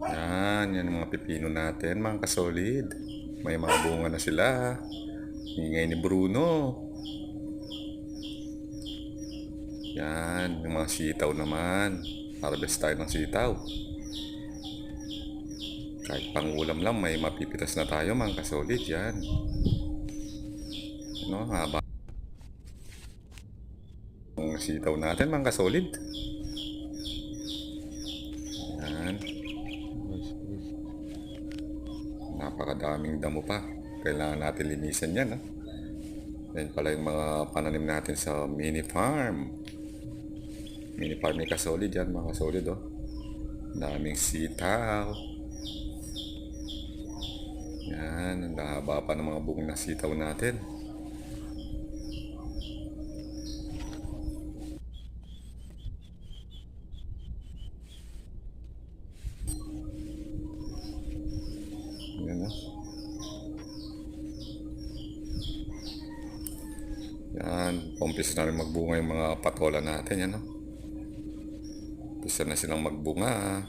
Yan yung mga pipino natin mga kasolid. May mga bunga na sila. Ingay ni Bruno. Yan, yung mga sitaw naman. Harvest tayo ng sitaw. Kahit pangulam lang, may mapipitas na tayo mga kasolid. Yan. Ano, haba ang sitaw natin mga kasolid. Yan. Napakadaming damo pa. Kailangan natin linisan yan. Yan pala yung mga pananim natin sa mini farm. Mini farm ni kasolid yan mga kasolid. Daming sitaw. Yan, ang haba pa ng mga bunga ng sitaw natin. Yan Yan, umpisa na rin magbunga yung mga patola natin. Yan Umpisa na silang magbunga.